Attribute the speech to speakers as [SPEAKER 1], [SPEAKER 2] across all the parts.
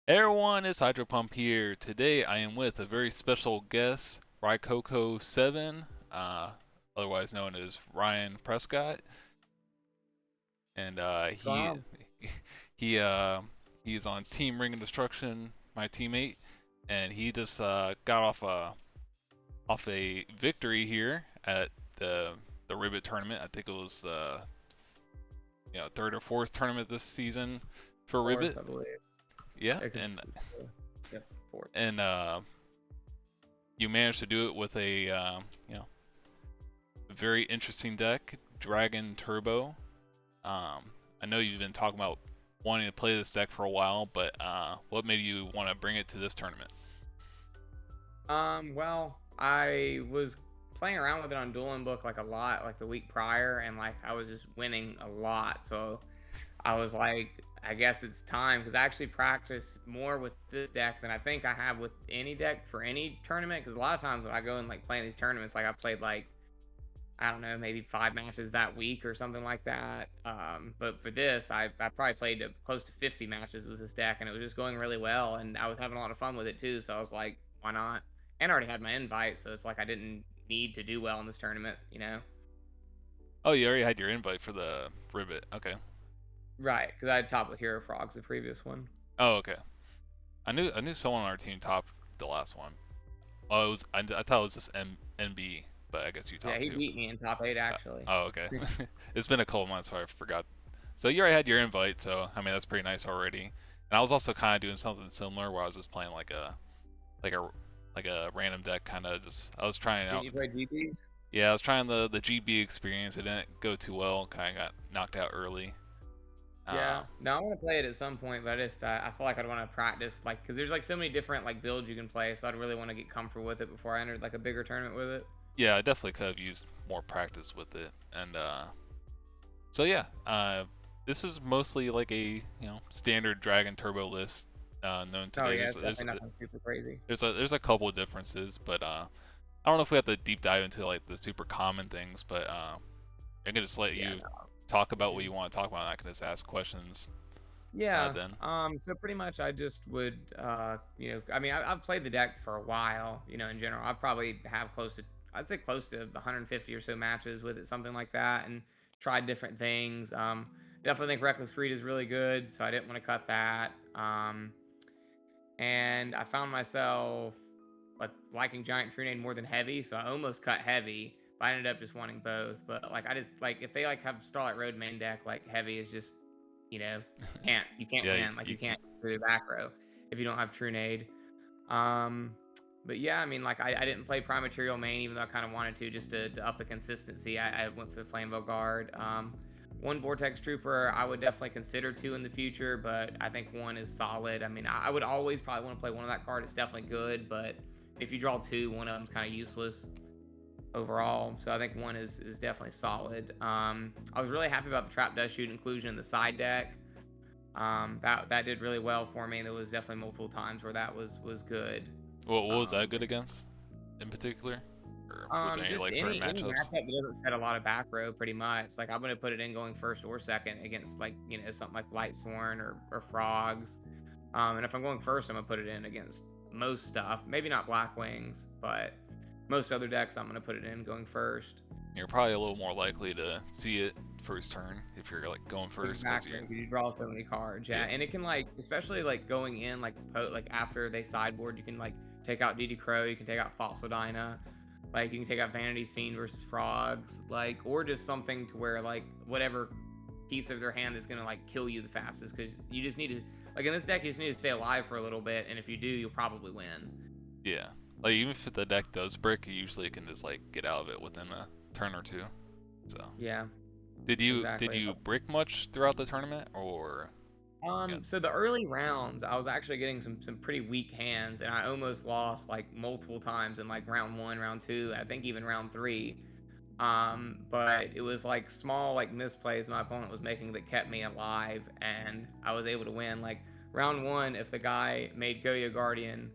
[SPEAKER 1] Hey everyone, it's Hydro Pump here. Today I am with a very special guest, Rykoko7, otherwise known as Ryan Prescott, and
[SPEAKER 2] What's going on?
[SPEAKER 1] he uh, he's on Team Ring of Destruction, my teammate, and he just got off a victory here at the RBET tournament. I think it was the third or fourth tournament this season for
[SPEAKER 2] Fourth,
[SPEAKER 1] RBET.
[SPEAKER 2] I believe.
[SPEAKER 1] Yeah,
[SPEAKER 2] Yeah, because yep, fourth.
[SPEAKER 1] and you managed to do it with a very interesting deck, Dragon Turbo. I know you've been talking about wanting to play this deck for a while, but what made you want to bring it to this tournament?
[SPEAKER 2] Well, I was playing around with it on Dueling Book like a lot, like the week prior, and like I was just winning a lot. So I was like, I guess it's time because I actually practice more with this deck than I think I have with any deck for any tournament. Because a lot of times when I go and like play in these tournaments, like I played like I don't know, maybe 5 matches that week or something like that. But for this, I probably played close to 50 matches with this deck, and it was just going really well, and I was having a lot of fun with it too. So I was like, why not? And I already had my invite, so it's like I didn't need to do well in this tournament, you know?
[SPEAKER 1] Oh, you already had your invite for the Ribbit. Okay.
[SPEAKER 2] Right, because I had top with Hero Frogs the previous one.
[SPEAKER 1] Oh, okay. I knew someone on our team topped the last one. Oh, I thought it was just NB, but I guess you
[SPEAKER 2] Yeah,
[SPEAKER 1] topped
[SPEAKER 2] he
[SPEAKER 1] too.
[SPEAKER 2] beat me in top eight
[SPEAKER 1] Uh,
[SPEAKER 2] actually.
[SPEAKER 1] oh, okay. It's been a couple months, so I forgot. So you already had your invite, so I mean that's pretty nice already. And I was also kind of doing something similar, where I was just playing like a like a random deck, kind of just I was trying
[SPEAKER 2] Did
[SPEAKER 1] out.
[SPEAKER 2] you play GPs?
[SPEAKER 1] Yeah, I was trying the GB experience. It didn't go too well. Kind of got knocked out early.
[SPEAKER 2] Yeah,
[SPEAKER 1] Uh,
[SPEAKER 2] no, I want to play it at some point, but I feel like I'd want to practice like because there's like so many different like builds you can play, so I'd really want to get comfortable with it before I entered like a bigger tournament with it.
[SPEAKER 1] yeah, I definitely could have used more practice with it. And so yeah, this is mostly like a standard Dragon Turbo list known
[SPEAKER 2] Oh
[SPEAKER 1] today.
[SPEAKER 2] yeah,
[SPEAKER 1] There's
[SPEAKER 2] it's
[SPEAKER 1] there's
[SPEAKER 2] definitely nothing super crazy.
[SPEAKER 1] there's a couple of differences, but I don't know if we have to deep dive into like the super common things, but I can just let
[SPEAKER 2] Yeah,
[SPEAKER 1] you
[SPEAKER 2] no,
[SPEAKER 1] talk
[SPEAKER 2] need
[SPEAKER 1] about what
[SPEAKER 2] to.
[SPEAKER 1] you want to talk about, and I can just ask questions
[SPEAKER 2] Yeah,
[SPEAKER 1] then.
[SPEAKER 2] so pretty much I just would, I mean, I've played the deck for a while, in general. I probably have I'd say close to 150 or so matches with it, something like that, and tried different things. Definitely think Reckless Greed is really good, so I didn't want to cut that. And I found myself like liking Giant Trunade more than Heavy, so I almost cut Heavy, but I ended up just wanting both. But like I just like if they like have Starlight Road main deck, like Heavy is just you can't
[SPEAKER 1] Yeah,
[SPEAKER 2] win. Like
[SPEAKER 1] you
[SPEAKER 2] you
[SPEAKER 1] can.
[SPEAKER 2] can't do the back row if you don't have Trunade. Um but yeah, I mean, like I didn't play Prime Material main, even though I kind of wanted to, just to up the consistency. I went for the Flamebow Guard. One Vortex Trooper, I would definitely consider two in the future, but I think one is solid. I mean, I would always probably want to play one of that card. It's definitely good, but if you draw two, one of them's kind of useless overall. So I think one is definitely solid. I was really happy about the Trap Dust Shoot inclusion in the side deck. That did really well for me. There was definitely multiple times where that was good.
[SPEAKER 1] What was that
[SPEAKER 2] Um,
[SPEAKER 1] good against in particular, or was there any
[SPEAKER 2] just
[SPEAKER 1] like certain
[SPEAKER 2] any
[SPEAKER 1] matchups?
[SPEAKER 2] matchup that doesn't set a lot of back row, pretty much. Like I'm gonna put it in going first or second against like something like Light Sworn or Frogs. And if I'm going first, I'm gonna put it in against most stuff. Maybe not Blackwings, but most other decks, I'm gonna put it in going first.
[SPEAKER 1] You're probably a little more likely to see it first turn if you're like going first, because
[SPEAKER 2] Exactly,
[SPEAKER 1] you're
[SPEAKER 2] because you draw so many cards. Yeah,
[SPEAKER 1] yeah.
[SPEAKER 2] and it can like, especially like going in like after they sideboard, you can like take out DD Crow, you can take out Fossil Dyna, like you can take out Vanity's Fiend versus Frogs, like or just something to where like whatever piece of their hand is gonna like kill you the fastest, because you just need to like in this deck you just need to stay alive for a little bit, and if you do, you'll probably win.
[SPEAKER 1] Yeah. Like even if the deck does brick, you usually can just like get out of it within a turn or two. So
[SPEAKER 2] Yeah,
[SPEAKER 1] did
[SPEAKER 2] exactly.
[SPEAKER 1] you brick much throughout the tournament, or yeah?
[SPEAKER 2] So the early rounds, I was actually getting some pretty weak hands, and I almost lost like multiple times in like round one, round two, I think even round three. But it was like small like misplays my opponent was making that kept me alive, and I was able to win. Like round one, if the guy made Goya Guardian,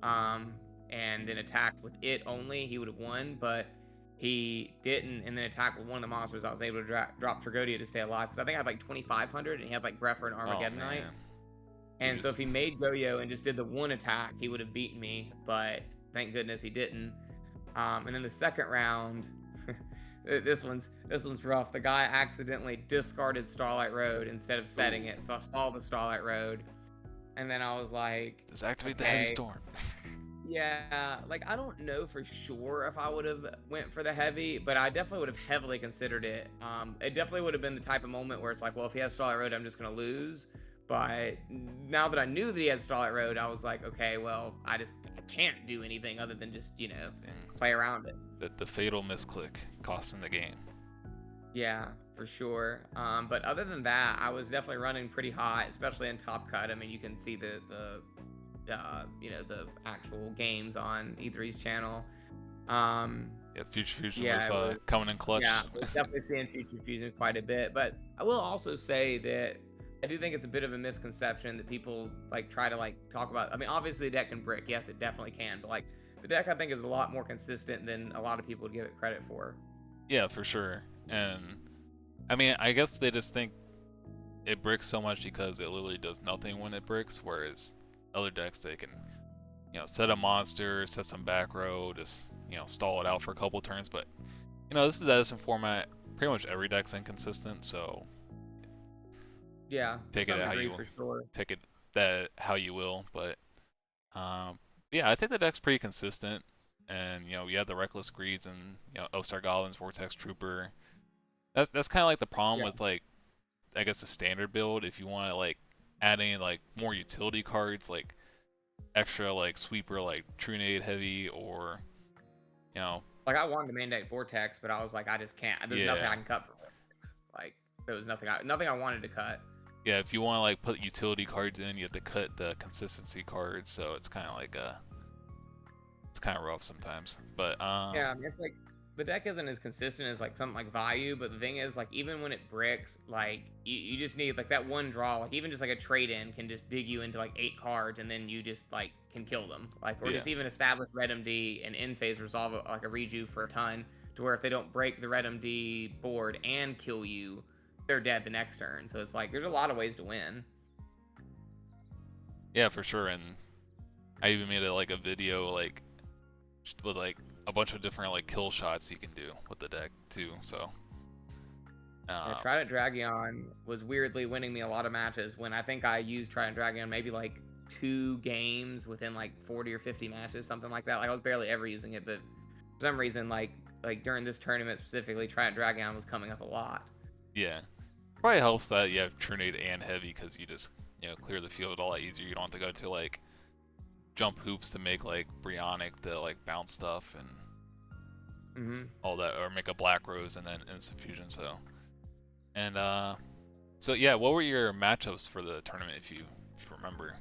[SPEAKER 2] um, and then attacked with it only, he would have won. But he didn't, and then attacked with one of the monsters. I was able to drop Tragodia to stay alive because I think I had like 2,500, and he had like Greffer and
[SPEAKER 1] Oh
[SPEAKER 2] Armageddon Knight.
[SPEAKER 1] man. You
[SPEAKER 2] And so if
[SPEAKER 1] just
[SPEAKER 2] he made Goyo and just did the one attack, he would have beaten me. But thank goodness he didn't. And then the second round, this one's rough. The guy accidentally discarded Starlight Road instead of setting
[SPEAKER 1] ooh,
[SPEAKER 2] it, so I saw the Starlight Road, and then I was like,
[SPEAKER 1] just activate the heavy
[SPEAKER 2] okay,
[SPEAKER 1] storm.
[SPEAKER 2] yeah, like I don't know for sure if I would have went for the heavy, but I definitely would have heavily considered it. It definitely would have been the type of moment where it's like, well, if he has Starlight Road, I'm just gonna lose. But now that I knew that he had Starlight Road, I was like, okay, well, I can't do anything other than just
[SPEAKER 1] And
[SPEAKER 2] play around it.
[SPEAKER 1] the fatal misclick costing the game.
[SPEAKER 2] Yeah, for sure. But other than that, I was definitely running pretty hot, especially in Top Cut. I mean, you can see the the actual games on E3's channel.
[SPEAKER 1] Yeah, Future Fusion
[SPEAKER 2] Yeah,
[SPEAKER 1] was
[SPEAKER 2] it was.
[SPEAKER 1] coming in clutch.
[SPEAKER 2] Yeah, I was definitely seeing Future Fusion quite a bit. But I will also say that I do think it's a bit of a misconception that people like try to like talk about. I mean, obviously the deck can brick. Yes, it definitely can. But like the deck, I think is a lot more consistent than a lot of people would give it credit for.
[SPEAKER 1] Yeah, for sure. And I mean, I guess they just think it bricks so much because it literally does nothing when it bricks, whereas other decks they can, set a monster, set some back row, just stall it out for a couple turns. But this is Edison format. Pretty much every deck's inconsistent, so
[SPEAKER 2] Yeah, to
[SPEAKER 1] take it
[SPEAKER 2] some
[SPEAKER 1] how
[SPEAKER 2] degree
[SPEAKER 1] you
[SPEAKER 2] for sure.
[SPEAKER 1] take it that how you will. But yeah, I think the deck's pretty consistent. And you have the Reckless Greeds and Elstar Goblins, Vortex Trooper. That's kind of like the problem
[SPEAKER 2] Yeah.
[SPEAKER 1] with like I guess the standard build. If you want to like add any like more utility cards, like extra like sweeper, like Trunade heavy, or you know,
[SPEAKER 2] Like I wanted to mandate Vortex, but I was like, I just can't. There's nothing
[SPEAKER 1] yeah,
[SPEAKER 2] I can cut for Vortex. Like there was nothing I wanted to cut.
[SPEAKER 1] yeah. If you want to like put utility cards in, you have to cut the consistency cards. So it's kind of like it's kind of rough sometimes. But
[SPEAKER 2] Yeah, I mean, it's like the deck isn't as consistent as like something like Value, but the thing is, like even when it bricks, like you just need like that one draw, like even just like a trade in can just dig you into like 8 cards, and then you just like can kill them, like or
[SPEAKER 1] yeah,
[SPEAKER 2] just even establish Red MD and in phase resolve like a reju for a ton, to where if they don't break the Red MD board and kill you, they're dead the next turn. So it's like there's a lot of ways to win.
[SPEAKER 1] yeah, for sure. And I even made it like a video like with like a bunch of different like kill shots you can do with the deck too. So
[SPEAKER 2] Yeah,
[SPEAKER 1] um,
[SPEAKER 2] Trident Dragon was weirdly winning me a lot of matches when I think I used Trident Dragon maybe like 2 games within like 40 or 50 matches, something like that. Like I was barely ever using it, but for some reason, like during this tournament specifically, Trident Dragon was coming up a lot.
[SPEAKER 1] yeah, probably helps that you have Trinade and Heavy because you just clear the field a lot easier. You don't have to go to like jump hoops to make like Brionic to like bounce stuff and all that, or make a Black Rose and then Instant Fusion. And so yeah, what were your matchups for the tournament if you remember?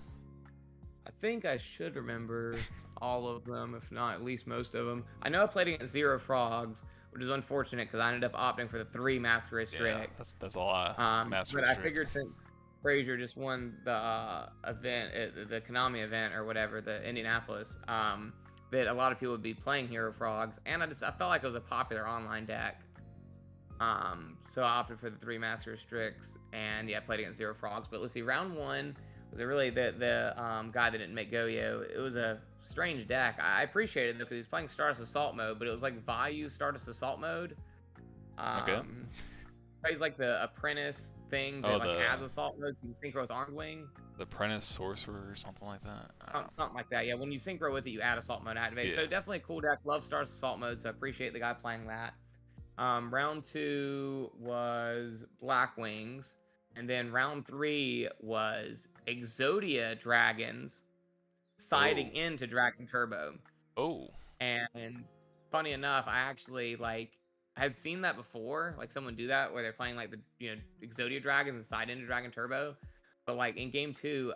[SPEAKER 2] I think I should remember all of them, if not at least most of them. I know I played against Zero Frogs, which is unfortunate because I ended up opting for the 3 Master Restrict.
[SPEAKER 1] Yeah, that's a lot. Master
[SPEAKER 2] But I
[SPEAKER 1] Restrict.
[SPEAKER 2] figured since Frazier just won the event, the Konami event or whatever, the Indianapolis, that a lot of people would be playing Hero Frogs, and I felt like it was a popular online deck. So I opted for the 3 Master Restricts, and yeah, I played against Zero Frogs. But let's see, round 1 was it really the guy that didn't make Goyo. It was a strange deck. I appreciated it though because he's playing Stardust Assault mode, but it was like Value Stardust Assault mode.
[SPEAKER 1] Okay.
[SPEAKER 2] He's like the apprentice thing that like adds assault mode, so you can synchro with Armed Wing.
[SPEAKER 1] The apprentice sorcerer or something like that.
[SPEAKER 2] Something like that. Yeah, when you synchro with it, you add assault mode activate. So definitely a cool deck. Love Stardust Assault mode, so I appreciate the guy playing that. Round 2 was Blackwings, and then round 3 was Exodia Dragons siding into Dragon Turbo.
[SPEAKER 1] Oh.
[SPEAKER 2] And funny enough, I actually like had seen that before, like someone do that where they're playing like the Exodia Dragons and side into Dragon Turbo. But like in game 2,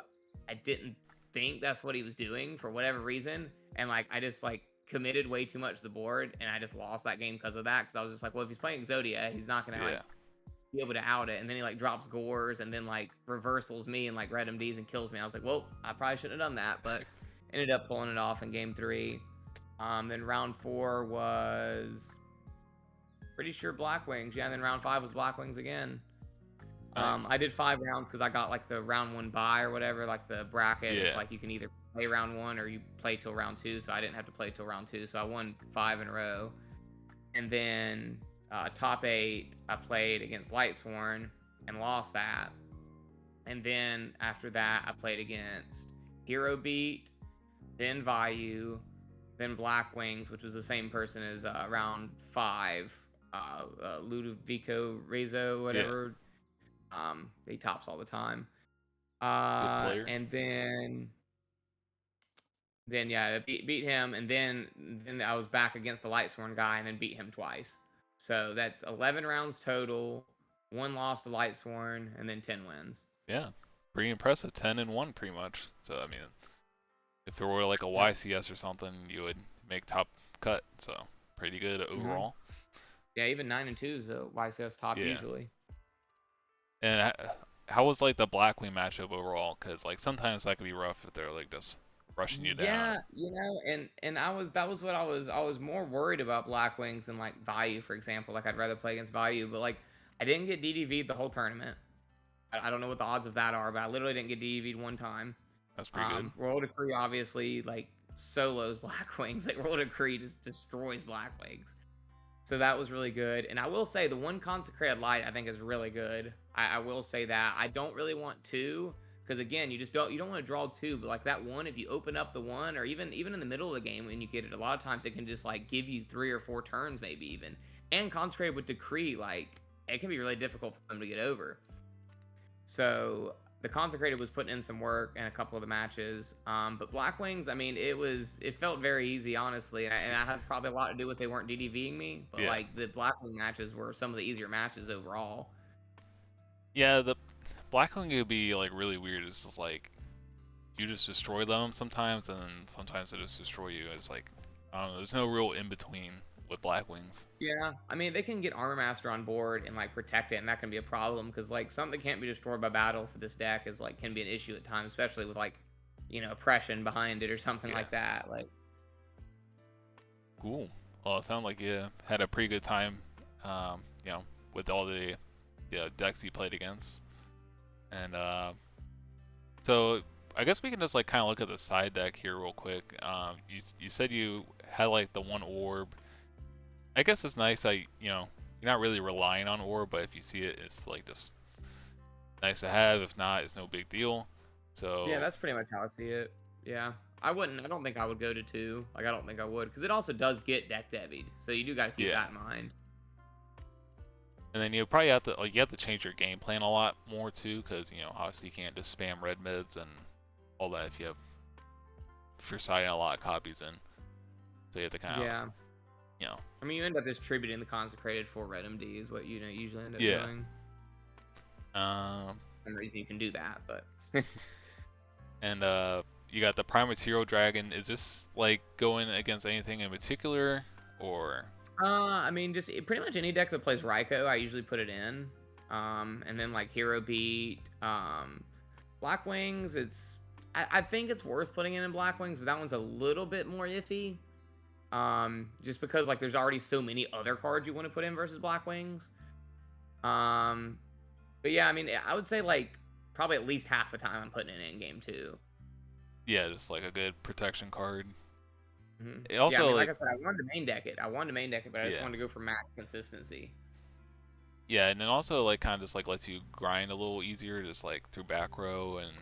[SPEAKER 2] I didn't think that's what he was doing for whatever reason, and like I just like committed way too much to the board, and I just lost that game because of that. Because I was just like, well, if he's playing Exodia, he's not gonna like be able to out it. And then he like drops Gores and then like reversals me and like Red MDs and kills me. I was like, well, I probably shouldn't have done that, but ended up pulling it off in game 3. Then round 4 was pretty sure Blackwings. Yeah, and then round 5 was Blackwings again.
[SPEAKER 1] Nice.
[SPEAKER 2] I did 5 rounds because I got like the round 1 bye or whatever, like the bracket. It's
[SPEAKER 1] Yeah.
[SPEAKER 2] like you can either play round 1 or you play till round 2. So I didn't have to play till round 2. So I won 5 in a row. And then top 8, I played against Lightsworn and lost that. And then after that, I played against Hero Beat, then Vayu, then Blackwings, which was the same person as round 5, Ludovico Rezo,
[SPEAKER 1] Yeah.
[SPEAKER 2] whatever. He tops all the time.
[SPEAKER 1] Good player.
[SPEAKER 2] And then yeah, I beat him, and then I was back against the Lightsworn guy, and then beat him twice. So that's 11 rounds total, 1 loss to Lightsworn, and then 10 wins.
[SPEAKER 1] Yeah. Pretty impressive. 10-1 pretty much. So I mean, if it were like a
[SPEAKER 2] Yeah.
[SPEAKER 1] YCS or something, you would make top cut. So pretty good
[SPEAKER 2] hmm
[SPEAKER 1] overall.
[SPEAKER 2] Yeah, even 9-2 is a YCS top
[SPEAKER 1] Yeah.
[SPEAKER 2] usually.
[SPEAKER 1] And how was like the Blackwing matchup overall? Because like sometimes that could be rough if they're like just rushing you down.
[SPEAKER 2] Yeah, and that was what I was more worried about Blackwings than like Value, for example. Like I'd rather play against Value, but like I didn't get DDV'd the whole tournament. I don't know what the odds of that are, but I literally didn't get DDV'd one time.
[SPEAKER 1] That's pretty good.
[SPEAKER 2] Roll Decree obviously like solos Blackwings. Like Roll Decree just destroys Blackwings. So that was really good. And I will say the one Consecrated Light I think is really good. I will say that. I don't really want two because again, you don't want to draw two, but like that one, if you open up the one, or even in the middle of the game when you get it, a lot of times it can just like give you 3 or 4 turns maybe even. And Consecrated with Decree, like it can be really difficult for them to get over. So the Consecrated was putting in some work in a couple of the matches. But Blackwings, I mean, it felt very easy, honestly. And that has probably a lot to do with they weren't DDVing me. But
[SPEAKER 1] Yeah.
[SPEAKER 2] like the Blackwing matches were some of the easier matches overall.
[SPEAKER 1] Yeah, the Blackwing could be like really weird. It's just like you just destroy them sometimes, and then sometimes they just destroy you. It's like I don't know. There's no real in between with Blackwings.
[SPEAKER 2] Yeah, I mean, they can get Armor Master on board and like protect it, and that can be a problem because like something that can't be destroyed by battle for this deck is like can be an issue at times, especially with like oppression behind it or something
[SPEAKER 1] Yeah.
[SPEAKER 2] like that. Like,
[SPEAKER 1] Cool. Well, it sounded like you had a pretty good time. With all the decks you played against, and so I guess we can just like kind of look at the side deck here real quick. You said you had like the one orb. I guess it's nice that you're not really relying on orb, but if you see it, it's like just nice to have. If not, it's no big deal. So
[SPEAKER 2] yeah, that's pretty much how I see it. Yeah, I wouldn't. I don't think I would go to 2. Like, I don't think I would because it also does get deck debied, so you do got to keep that in mind.
[SPEAKER 1] And then you probably have to you have to change your game plan a lot more too, because obviously you can't just spam red mids and all that if you're siding a lot of copies in. So you have to kind of
[SPEAKER 2] I mean, you end up distributing the Consecrated for red MD is what you usually end up doing. And the reason you can do that, but
[SPEAKER 1] and you got the Prime Material Dragon. Is this like going against anything in particular, or?
[SPEAKER 2] I mean, just pretty much any deck that plays Rykoko, I usually put it in. And then like Hero Beat, Blackwings, I think it's worth putting in Blackwings, but that one's a little bit more iffy. Just because like there's already so many other cards you want to put in versus Blackwings. But yeah, I mean, I would say like probably at least half the time I'm putting it in game too.
[SPEAKER 1] Yeah, just like a good protection card.
[SPEAKER 2] Mm-hmm.
[SPEAKER 1] It also,
[SPEAKER 2] I mean, like I said, I wanted to main deck it. But I just wanted to go for max consistency.
[SPEAKER 1] Yeah, and then also like kind of just like lets you grind a little easier, just like through back row and.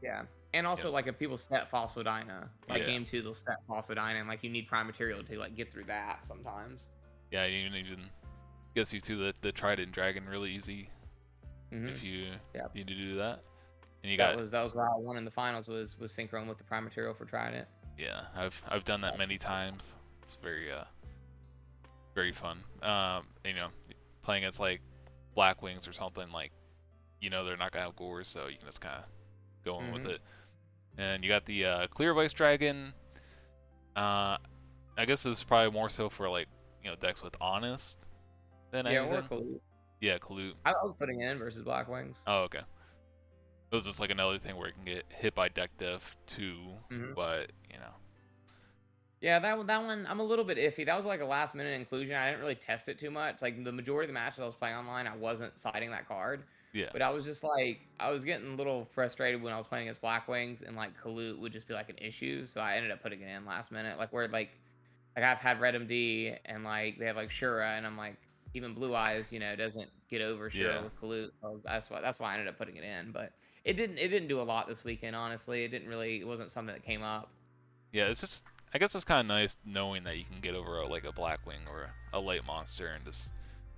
[SPEAKER 2] Yeah, and also like if people set Phosphodina, like game 2, they'll set Phosphodina, and like you need Prime Material to like get through that sometimes.
[SPEAKER 1] Yeah, even gets you to the Trident Dragon really easy if you need to do that. And
[SPEAKER 2] that was what I won in the finals was synchron with the Prime Material for Trident.
[SPEAKER 1] Yeah, I've done that many times. It's very fun. Playing against like Blackwings or something, like they're not gonna have Gores, so you can just kind of go in with it. And you got the Clear Vice Dragon. I guess this is probably more so for like decks with Honest than anything.
[SPEAKER 2] Or Kalut.
[SPEAKER 1] Yeah, Kalut.
[SPEAKER 2] I was putting it in versus Blackwings.
[SPEAKER 1] Oh, okay. It was just like another thing where it can get hit by deck diff too, but
[SPEAKER 2] Yeah, that one I'm a little bit iffy. That was like a last minute inclusion. I didn't really test it too much. Like the majority of the matches I was playing online, I wasn't siding that card.
[SPEAKER 1] Yeah.
[SPEAKER 2] But I was just like, I was getting a little frustrated when I was playing against Blackwings, and like Kalut would just be like an issue. So I ended up putting it in last minute. Like where like I've had Red MD and like they have like Shura, and I'm like, even Blue Eyes, doesn't get over Shura
[SPEAKER 1] Yeah.
[SPEAKER 2] with Kalut. So that's why I ended up putting it in. But it didn't do a lot this weekend, honestly. It wasn't something that came up.
[SPEAKER 1] Yeah, it's just I guess it's kind of nice knowing that you can get over like a Blackwing or a light monster and just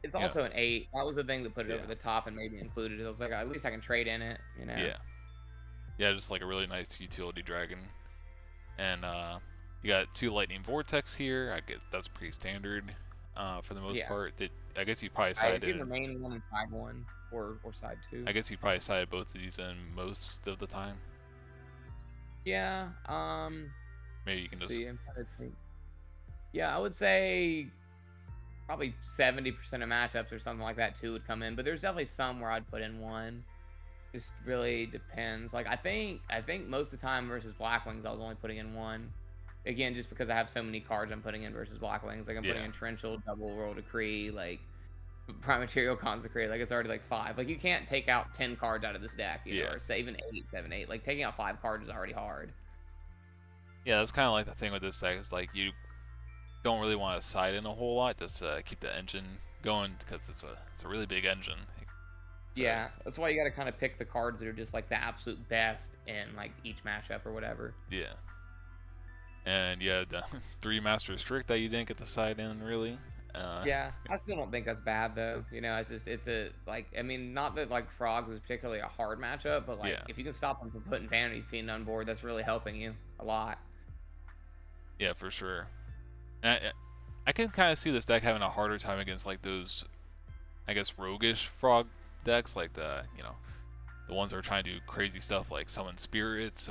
[SPEAKER 2] It's
[SPEAKER 1] you know
[SPEAKER 2] also an 8. That was the thing that put it over
[SPEAKER 1] yeah
[SPEAKER 2] the top and made me included. I was like, at least I can trade in it.
[SPEAKER 1] yeah yeah just like a really nice utility dragon. And you got 2 lightning vortex here. I get that's pretty standard for the most
[SPEAKER 2] Yeah.
[SPEAKER 1] part. I guess you probably
[SPEAKER 2] It's either
[SPEAKER 1] sided.
[SPEAKER 2] main one and side one or side two.
[SPEAKER 1] I guess you probably sided both of these in most of the time.
[SPEAKER 2] Yeah.
[SPEAKER 1] Maybe you can
[SPEAKER 2] Let's
[SPEAKER 1] just
[SPEAKER 2] see. I'm trying to think. Yeah, I would say probably 70% of matchups or something like that too would come in, but there's definitely some where I'd put in one. Just really depends. Like I think most of the time versus Blackwings, I was only putting in one. Again, just because I have so many cards I'm putting in versus Blackwings. Like I'm putting
[SPEAKER 1] yeah
[SPEAKER 2] in Torrential, Double World Decree, like Prime Material Consecrate. Like it's already like 5. Like you can't take out 10 cards out of this deck,
[SPEAKER 1] yeah
[SPEAKER 2] or say even 8, 7, 8. Like taking out 5 cards is already hard.
[SPEAKER 1] yeah. That's kind of like the thing with this deck is like you don't really want to side in a whole lot just to keep the engine going because it's a really big engine. So
[SPEAKER 2] Yeah, that's why you got to kind of pick the cards that are just like the absolute best in like each matchup or whatever.
[SPEAKER 1] yeah, and you had the 3 Master Strict that you didn't get to side in really.
[SPEAKER 2] Yeah, I still don't think that's bad though. It's a like I mean, not that like Frogs is particularly a hard matchup, but like
[SPEAKER 1] yeah
[SPEAKER 2] if you can stop them from putting Vanity's Fiend on board, that's really helping you a lot.
[SPEAKER 1] yeah for sure. And I can kind of see this deck having a harder time against like those, I guess, roguish frog decks, like the ones that are trying to do crazy stuff like summon spirits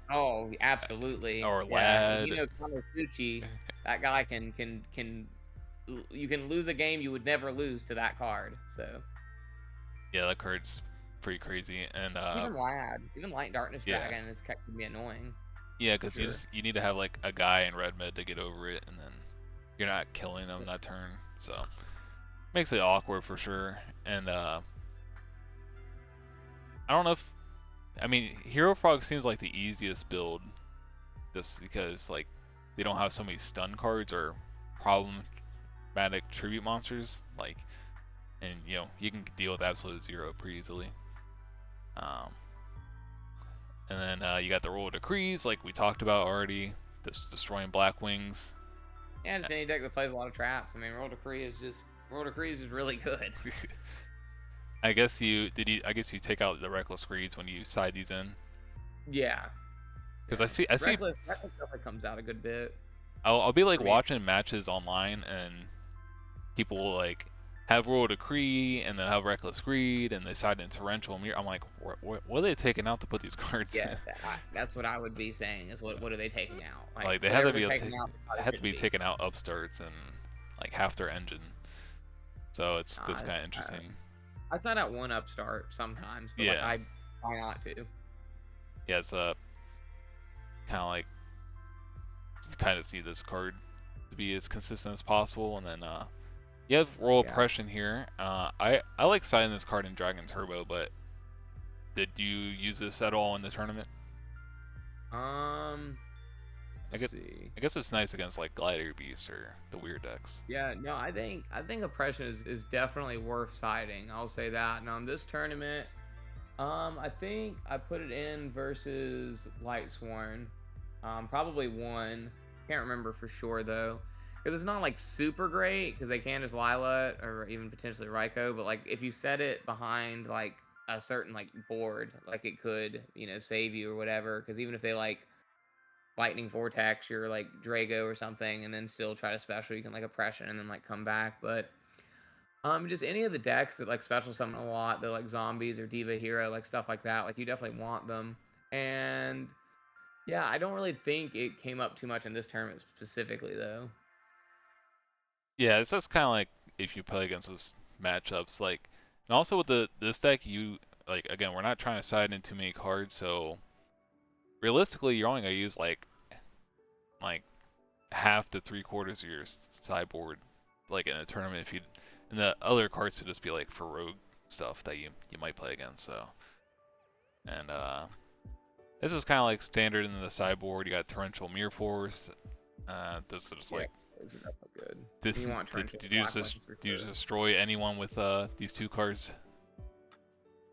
[SPEAKER 2] Oh, absolutely.
[SPEAKER 1] or
[SPEAKER 2] Yeah,
[SPEAKER 1] lad.
[SPEAKER 2] Kamasuchi, that guy you can lose a game you would never lose to that card. So
[SPEAKER 1] Yeah, that card's pretty crazy. And
[SPEAKER 2] even Lad, even Light Darkness
[SPEAKER 1] yeah,
[SPEAKER 2] Dragon can be annoying
[SPEAKER 1] yeah,
[SPEAKER 2] for
[SPEAKER 1] because
[SPEAKER 2] sure.
[SPEAKER 1] you need to have like a guy in red mid to get over it, and then you're not killing them that turn, so makes it awkward for sure. And I don't know if I mean Hero Frog seems like the easiest build, just because like they don't have so many stun cards or problematic tribute monsters like, and you can deal with absolute zero pretty easily. Um, and then you got the roll of decrees like we talked about already, just destroying Blackwings.
[SPEAKER 2] Yeah, just any deck that plays a lot of traps. I mean, Roll Decree is just really good.
[SPEAKER 1] I guess you did. I guess you take out the reckless greeds when you side these in,
[SPEAKER 2] Yeah,
[SPEAKER 1] because
[SPEAKER 2] yeah.
[SPEAKER 1] I see.
[SPEAKER 2] Reckless definitely comes out a good bit
[SPEAKER 1] I'll be like
[SPEAKER 2] for me.
[SPEAKER 1] watching matches online and people will like have royal decree and then have reckless greed and they side in torrential. I'm like, what are they taking out to put these cards
[SPEAKER 2] Yeah,
[SPEAKER 1] in?
[SPEAKER 2] that's what I would be saying is what are they taking out? Like
[SPEAKER 1] Like they have
[SPEAKER 2] whatever
[SPEAKER 1] to
[SPEAKER 2] they're
[SPEAKER 1] be able
[SPEAKER 2] taking
[SPEAKER 1] to
[SPEAKER 2] out, they
[SPEAKER 1] they
[SPEAKER 2] probably
[SPEAKER 1] have to
[SPEAKER 2] shouldn't
[SPEAKER 1] be
[SPEAKER 2] be.
[SPEAKER 1] taking out upstarts and like half their engine. So it's
[SPEAKER 2] Uh,
[SPEAKER 1] that's kind
[SPEAKER 2] it's,
[SPEAKER 1] of
[SPEAKER 2] uh,
[SPEAKER 1] interesting.
[SPEAKER 2] I sign out one upstart sometimes, but like
[SPEAKER 1] Yeah,
[SPEAKER 2] I try not to.
[SPEAKER 1] yeah. It's kind of like you kind of see this card to be as consistent as possible, and then you have royal
[SPEAKER 2] Yeah.
[SPEAKER 1] oppression here. I like siding this card in Dragon Turbo, but did you use this at all in the tournament?
[SPEAKER 2] Um,
[SPEAKER 1] I
[SPEAKER 2] let's
[SPEAKER 1] get
[SPEAKER 2] see.
[SPEAKER 1] I guess it's nice against like Glider Beast or the weird decks.
[SPEAKER 2] Yeah, no, I think oppression is definitely worth citing. I'll say that. Now in this tournament, I think I put it in versus Lightsworn. Probably one. Can't remember for sure though, because it's not like super great because they can just Lila it or even potentially Raikou. But like if you set it behind like a certain like board, like it could save you or whatever. Because even if they like Lightning Vortex or like Drago or something, and then still try to special, you can like oppression and then like come back. But just any of the decks that like special summon a lot, they're like zombies or Diva Hero, like stuff like that. Like you definitely want them. And yeah, I don't really think it came up too much in this tournament specifically though.
[SPEAKER 1] Yeah, it's just kind of like if you play against those matchups, like, and also with this deck, you like again, we're not trying to side in too many cards, so realistically, you're only gonna use like half to 3/4 of your sideboard, like in a tournament. If you and the other cards would just be like for rogue stuff that you might play against. So, and this is kind of like standard in the sideboard. You got Torrential Mirror Force. This is just
[SPEAKER 2] Yeah,
[SPEAKER 1] like
[SPEAKER 2] those are definitely good.
[SPEAKER 1] did,
[SPEAKER 2] You want Trench
[SPEAKER 1] did
[SPEAKER 2] with
[SPEAKER 1] you just
[SPEAKER 2] Blackwing for
[SPEAKER 1] do you
[SPEAKER 2] sure.
[SPEAKER 1] just destroy anyone with these 2 cards?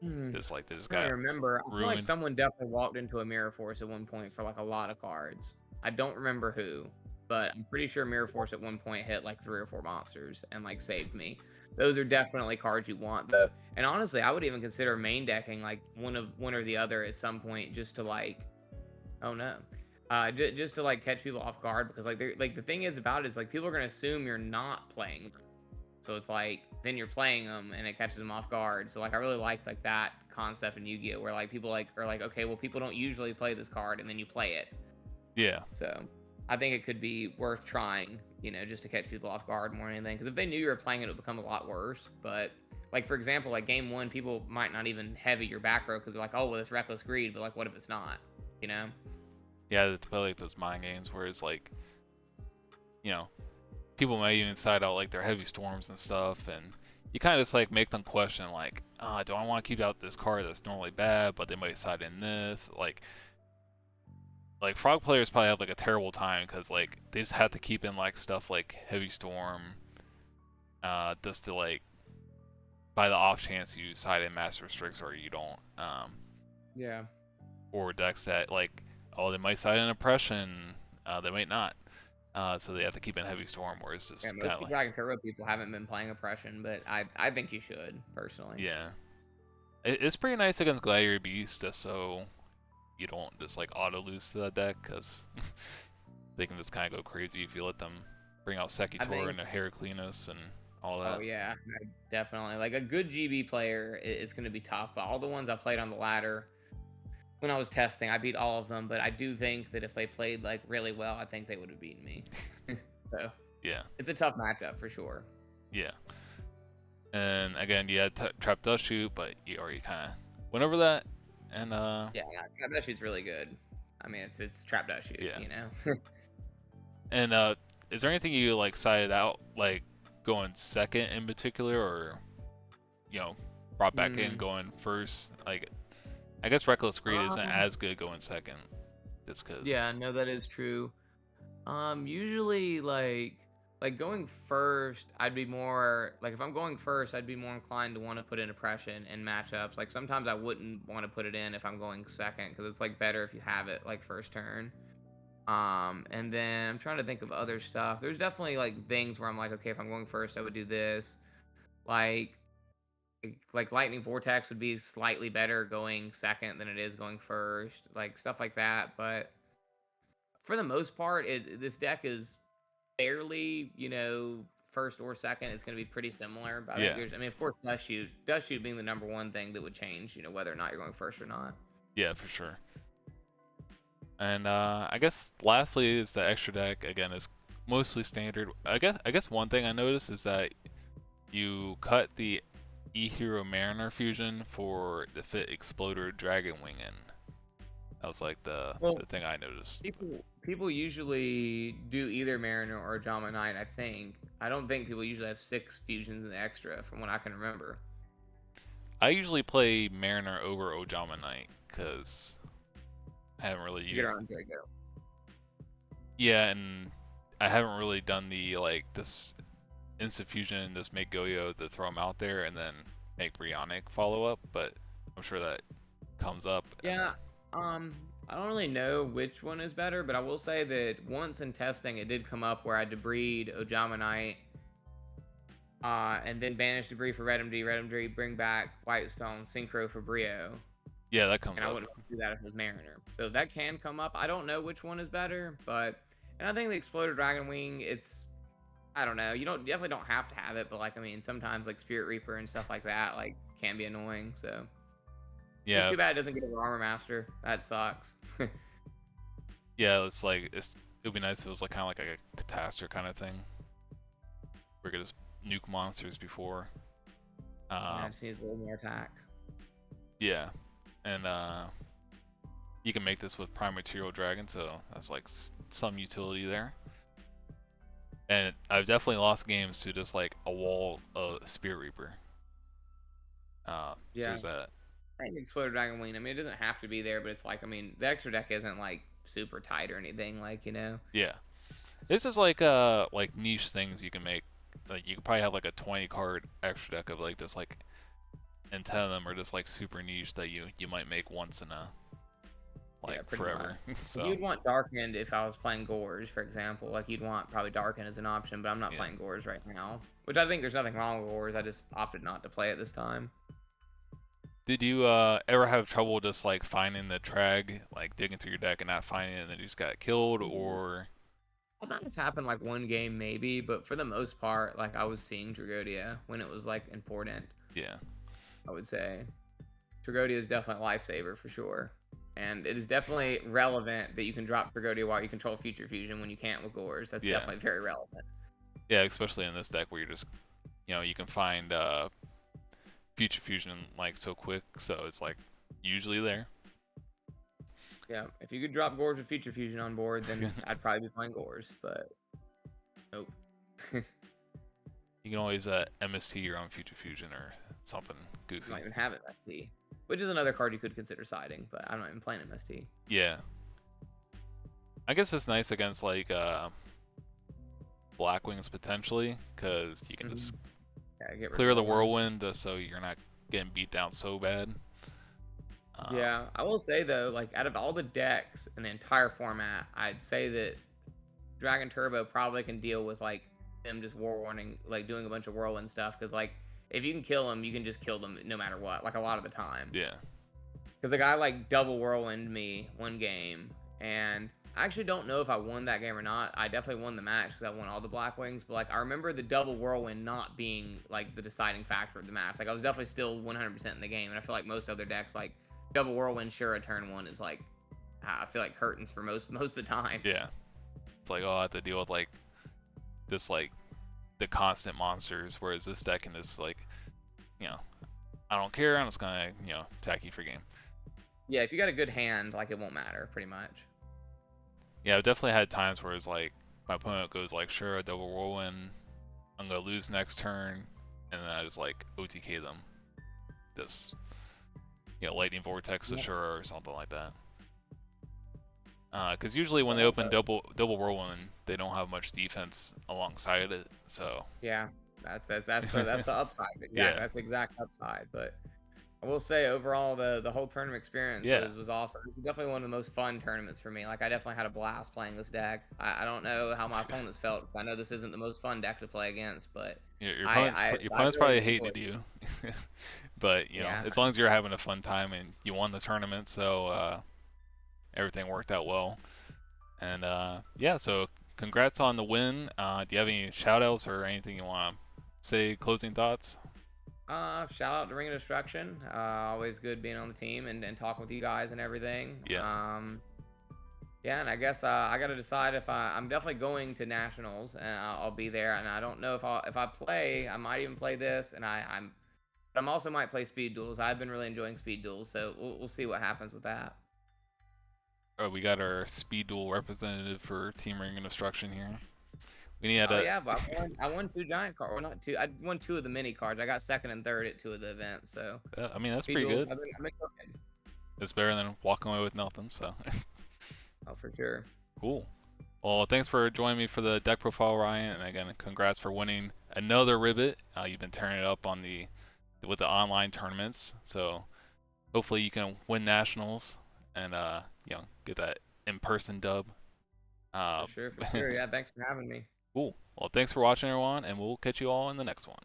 [SPEAKER 2] Hmm.
[SPEAKER 1] Just like they just
[SPEAKER 2] I'm trying to
[SPEAKER 1] got
[SPEAKER 2] remember. I feel like
[SPEAKER 1] ruined.
[SPEAKER 2] someone definitely walked into a Mirror Force at one point for like a lot of cards. I don't remember who, but I'm pretty sure Mirror Force at one point hit like 3 or 4 monsters and like saved me. Those are definitely cards you want though. And honestly, I would even consider main decking like one or the other at some point just to like, oh no. Just to like catch people off guard because like they're like the thing is about it is like people are gonna assume you're not playing them. So it's like then you're playing them and it catches them off guard. So like I really like that concept in Yu-Gi-Oh where like people like are like, okay, well people don't usually play this card and then you play it.
[SPEAKER 1] Yeah.
[SPEAKER 2] So I think it could be worth trying, you know, just to catch people off guard more than anything. Because if they knew you were playing it, it would become a lot worse. But like for example, like game 1, people might not even heavy your back row because they're like, oh well, it's reckless greed. But like, what if it's not? You know?
[SPEAKER 1] Yeah, it's play like those mind games where it's like, you know, people might even side out like their heavy storms and stuff, and you kind of just like make them question like, do I want to keep out this card that's normally bad, but they might side in this? Like frog players probably have like a terrible time because like they just have to keep in like stuff like heavy storm, just to like by the off chance you side in master restricts or you don't,
[SPEAKER 2] Yeah.
[SPEAKER 1] or decks that like, oh, they might side in oppression, they might not. So they have to keep in heavy storm, where it's
[SPEAKER 2] Yeah,
[SPEAKER 1] just kind
[SPEAKER 2] most
[SPEAKER 1] of like,
[SPEAKER 2] Dragon Turbo people haven't been playing oppression, but I think you should personally.
[SPEAKER 1] yeah. It's pretty nice against Gladiator Beast, just so you don't just like auto lose to that deck, because they can just kind of go crazy if you let them bring out
[SPEAKER 2] I
[SPEAKER 1] Secutor
[SPEAKER 2] think.
[SPEAKER 1] and Heraclinus and all
[SPEAKER 2] Oh
[SPEAKER 1] that.
[SPEAKER 2] yeah, definitely. Like a good GB player is going to be tough, but all the ones I played on the ladder when I was testing, I beat all of them. But I do think that if they played like really well, I think they would have beaten me. So
[SPEAKER 1] Yeah,
[SPEAKER 2] it's a tough matchup for sure.
[SPEAKER 1] yeah. And again, you had Trap Dust Shoot, but you already kind of went over that. And
[SPEAKER 2] Yeah, Trap Dash Shoot's really good. I mean, it's Trap Dash Shoot,
[SPEAKER 1] yeah.
[SPEAKER 2] you know.
[SPEAKER 1] And is there anything you like sided out, like going second in particular, or you know, brought back in
[SPEAKER 2] Hmm.
[SPEAKER 1] going first? Like, I guess Reckless Greed isn't
[SPEAKER 2] Um.
[SPEAKER 1] as good going second, just because.
[SPEAKER 2] Yeah, no, that is true. Usually like going first, I'd be more like if I'm going first, I'd be more inclined to want to put in oppression in matchups. Like sometimes I wouldn't want to put it in if I'm going second because it's like better if you have it like first turn. And then I'm trying to think of other stuff. There's definitely like things where I'm like, okay, if I'm going first, I would do this. Like like lightning vortex would be slightly better going second than it is going first. Like stuff like that, but for the most part, this deck is fairly, you know, first or second. It's going to be pretty similar. But I think
[SPEAKER 1] Yeah,
[SPEAKER 2] there's, I mean, of course, Dust Shoot being the number one thing that would change, you know, whether or not you're going first or not.
[SPEAKER 1] yeah, for sure. And I guess lastly is the extra deck. Again, is mostly standard. I guess one thing I noticed is that you cut the E-Hero Mariner fusion for the fit Exploder Dragon Wing in. That was like the
[SPEAKER 2] Well,
[SPEAKER 1] thing I noticed.
[SPEAKER 2] people usually do either Mariner or Jama Knight. I think. I don't think people usually have 6 fusions in the extra, from what I can remember.
[SPEAKER 1] I usually play Mariner over Ojama Knight because I haven't really
[SPEAKER 2] You get
[SPEAKER 1] used.
[SPEAKER 2] around to it, go.
[SPEAKER 1] Yeah, and I haven't really done the like this instant fusion and just make Goyo to throw him out there and then make Brionic follow up, but I'm sure that comes up and then
[SPEAKER 2] Yeah. I don't really know which one is better, but I will say that once in testing, it did come up where I debreed Ojama Knight, and then banish debris for Red MD, bring back Whitestone, Synchro for Brio,
[SPEAKER 1] yeah, that comes
[SPEAKER 2] and I
[SPEAKER 1] up.
[SPEAKER 2] wouldn't do that if it was Mariner. So that can come up. I don't know which one is better, but and I think the Exploder Dragon Wing, it's I don't know. You don't definitely don't have to have it, but like I mean, sometimes like Spirit Reaper and stuff like that like can be annoying. So it's just
[SPEAKER 1] Yeah,
[SPEAKER 2] too bad it doesn't get over Armor Master. That sucks.
[SPEAKER 1] yeah, it's like it would be nice if it was like kind of like a catastrophe kind of thing where you could just nuke monsters before.
[SPEAKER 2] Yeah,
[SPEAKER 1] Um,
[SPEAKER 2] just needs a little more attack.
[SPEAKER 1] yeah, and you can make this with Prime Material Dragon, so that's like some utility there. And I've definitely lost games to just like a wall of Spirit Reaper. So
[SPEAKER 2] Yeah.
[SPEAKER 1] there's that.
[SPEAKER 2] I think Exploded Dragon Wing. I mean, it doesn't have to be there, but it's like, I mean, the extra deck isn't like super tight or anything. Like, you know.
[SPEAKER 1] Yeah. This is like niche things you can make. Like you could probably have like a 20 card extra deck of like just like, and 10 of them are just like super niche that you might make once in a
[SPEAKER 2] Yeah,
[SPEAKER 1] like
[SPEAKER 2] pretty much.
[SPEAKER 1] forever. So
[SPEAKER 2] You'd want Darkened if I was playing Gorge, for example. Like, you'd want probably Darkened as an option, but I'm not
[SPEAKER 1] yeah.
[SPEAKER 2] playing Gorge right now. Which I think there's nothing wrong with Gorge. I just opted not to play it this time.
[SPEAKER 1] Did you ever have trouble just like finding the trag, like digging through your deck and not finding it and then you just got killed, or?
[SPEAKER 2] That might have happened like one game maybe, but for the most part, like I was seeing Dragodia when it was like important.
[SPEAKER 1] Yeah.
[SPEAKER 2] I would say Dragodia is definitely a lifesaver for sure, and it is definitely relevant that you can drop Dragodia while you control Future Fusion when you can't with Gorge. That's
[SPEAKER 1] Yeah.
[SPEAKER 2] definitely very relevant.
[SPEAKER 1] Yeah, especially in this deck where you're just, you can find Future Fusion like so quick, so it's like usually there.
[SPEAKER 2] Yeah, if you could drop Gorge with Future Fusion on board, then I'd probably be playing Gorge, but nope.
[SPEAKER 1] You can always MST your own Future Fusion or something
[SPEAKER 2] You
[SPEAKER 1] goofy.
[SPEAKER 2] might even have MST, which is another card you could consider siding, but I'm not even playing MST.
[SPEAKER 1] Yeah. I guess it's nice against like Blackwings potentially, because you can just
[SPEAKER 2] Yeah,
[SPEAKER 1] clear the Whirlwind just so you're not getting beat down so bad.
[SPEAKER 2] Yeah, I will say though, like out of all the decks in the entire format, I'd say that Dragon Turbo probably can deal with like them just war warning, like doing a bunch of whirlwind stuff. Because like if you can kill them, you can just kill them no matter what. Like a lot of the time.
[SPEAKER 1] Yeah.
[SPEAKER 2] Because the guy like double whirlwind me one game, and I actually don't know if I won that game or not. I definitely won the match because I won all the Blackwings. But like I remember the double whirlwind not being like the deciding factor of the match. Like I was definitely still 100% in the game, and I feel like most other decks like double whirlwind sure a turn one is like I feel like curtains for most of the time.
[SPEAKER 1] Yeah. It's like, oh, I have to deal with like this like the constant monsters, whereas this deck can just like, I don't care. I'm just gonna attack you for game.
[SPEAKER 2] Yeah, if you got a good hand, like it won't matter pretty much.
[SPEAKER 1] Yeah, I've definitely had times where it's like my opponent goes like, sure, a double whirlwind, I'm gonna lose next turn, and then I just like OTK them. Just lightning vortex to sure or something like that. Because usually when they open double whirlwind, they don't have much defense alongside it. So
[SPEAKER 2] yeah, that's the upside. Exactly,
[SPEAKER 1] yeah.
[SPEAKER 2] that's the exact upside. But I will say overall, the whole tournament experience was awesome. This is definitely one of the most fun tournaments for me. Like I definitely had a blast playing this deck. I don't know how my opponents felt because I know this isn't the most fun deck to play against, but
[SPEAKER 1] your opponents probably hated you. But as long as you're having a fun time and you won the tournament, so everything worked out well. And yeah, so congrats on the win. Do you have any shoutouts or anything you want to say? Closing thoughts?
[SPEAKER 2] Shout out to Ring of Destruction. Always good being on the team and talking with you guys and everything.
[SPEAKER 1] Yeah.
[SPEAKER 2] Yeah, and I guess I got to decide if I'm definitely going to nationals and I'll be there. And I don't know if I play, I might even play this, and I'm also might play speed duels. I've been really enjoying speed duels, so we'll see what happens with that.
[SPEAKER 1] We got our speed duel representative for Team Ring and Destruction here. We need
[SPEAKER 2] yeah, but I won 2 giant cards. Well, not 2. I won 2 of the mini cards. I got second and third at 2 of the events. So
[SPEAKER 1] I mean that's pretty good.
[SPEAKER 2] I've been good.
[SPEAKER 1] It's better than walking away with nothing. So.
[SPEAKER 2] Oh, for sure.
[SPEAKER 1] Cool. Well, thanks for joining me for the deck profile, Ryan, and again, congrats for winning another ribbit. You've been turning it up on with the online tournaments, so hopefully you can win nationals and get that in-person dub.
[SPEAKER 2] For sure. Yeah, thanks for having me.
[SPEAKER 1] Cool. Well, thanks for watching, everyone, and we'll catch you all in the next one.